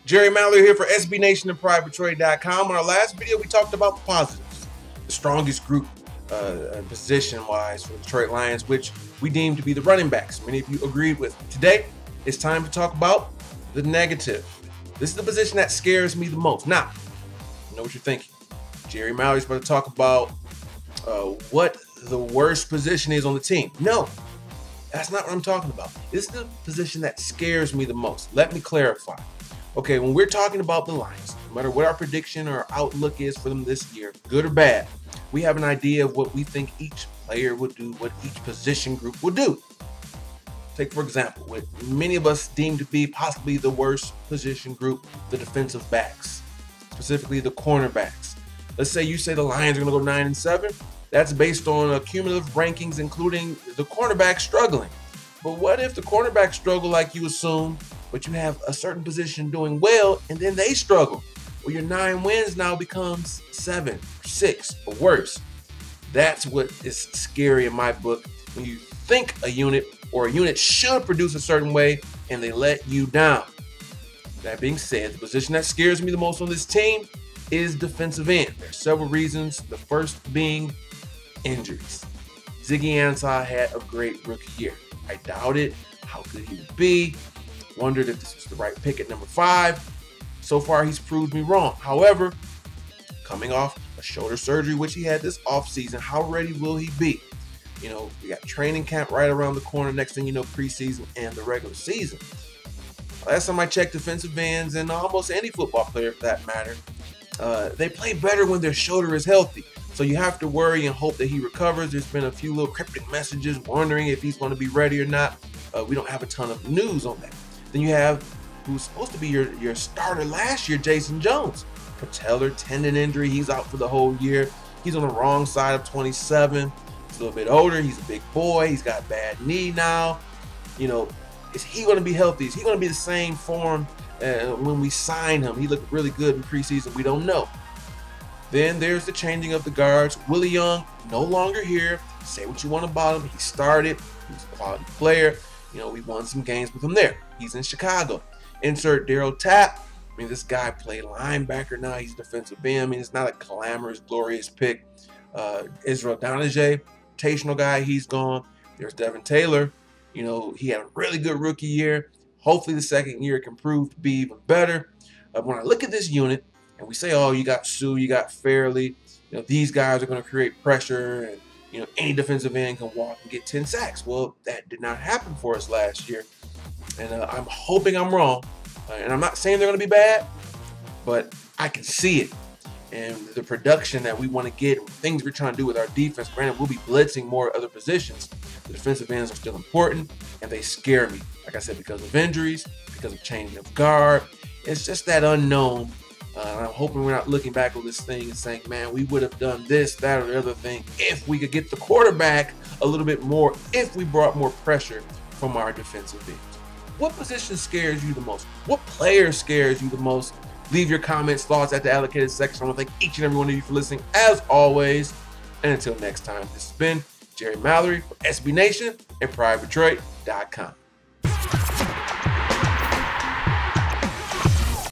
Jerry Mallory here for SB Nation and PrideDetroit.com. On our last video, we talked about the positives, the strongest group position-wise for the Detroit Lions, which we deemed to be the running backs. Many of you agreed with. Today, it's time to talk about the negative. This is the position that scares me the most. Now, I know what you're thinking. Jerry Mallory's about to talk about what the worst position is on the team. No, that's not what I'm talking about. This is the position that scares me the most. Let me clarify. Okay, when we're talking about the Lions, no matter what our prediction or outlook is for them this year, good or bad, we have an idea of what we think each player would do, what each position group will do. Take, for example, what many of us deem to be possibly the worst position group, the defensive backs, specifically the cornerbacks. Let's say you say the Lions are going to go 9-7. That's based on cumulative rankings, including the cornerback struggling. But what if the cornerback struggle like you assume, but you have a certain position doing well, and then they struggle? Well, your 9 wins now becomes 7, 6, or worse. That's what is scary in my book, when you think a unit or a unit should produce a certain way, and they let you down. That being said, the position that scares me the most on this team is defensive end. There are several reasons. The first being injuries. Ziggy Ansah had a great rookie year. I doubted how good he would be. Wondered if this was the right pick at number 5. So far, he's proved me wrong. However, coming off a shoulder surgery, which he had this offseason, how ready will he be? You know, we got training camp right around the corner. Next thing you know, preseason and the regular season. Last time I checked, defensive ends and almost any football player for that matter, they play better when their shoulder is healthy. So you have to worry and hope that he recovers. There's been a few little cryptic messages wondering if he's going to be ready or not. We don't have a ton of news on that. Then you have who's supposed to be your starter last year, Jason Jones. Patellar tendon injury. He's out for the whole year. He's on the wrong side of 27. He's a little bit older. He's a big boy. He's got bad knee now. You know, is he going to be healthy? Is he going to be the same form when we sign him? He looked really good in preseason. We don't know. Then there's the changing of the guards. Willie Young, no longer here. Say what you want about him. He started. He was a quality player. You know, we won some games with him there. He's in Chicago. Insert Daryl Tapp. I mean, this guy played linebacker now. He's defensive end. I mean, it's not a glamorous, glorious pick. Israel Donijay, rotational guy. He's gone. There's Devin Taylor. You know, he had a really good rookie year. Hopefully the second year can prove to be even better. When I look at this unit, and we say, oh, you got Sue, you got Fairley, you know, these guys are going to create pressure, and, you know, any defensive end can walk and get 10 sacks. Well, that did not happen for us last year, and I'm hoping I'm wrong. And I'm not saying they're going to be bad, but I can see it. And the production that we want to get, and things we're trying to do with our defense, granted, we'll be blitzing more other positions. The defensive ends are still important, and they scare me. Like I said, because of injuries, because of changing of guard. It's just that unknown. I'm hoping we're not looking back on this thing and saying, man, we would have done this, that, or the other thing if we could get the quarterback a little bit more, if we brought more pressure from our defensive ends. What position scares you the most? What player scares you the most? Leave your comments, thoughts at the allocated section. I want to thank each and every one of you for listening, as always. And until next time, this has been Jerry Mallory for SB Nation and PrideDetroit.com.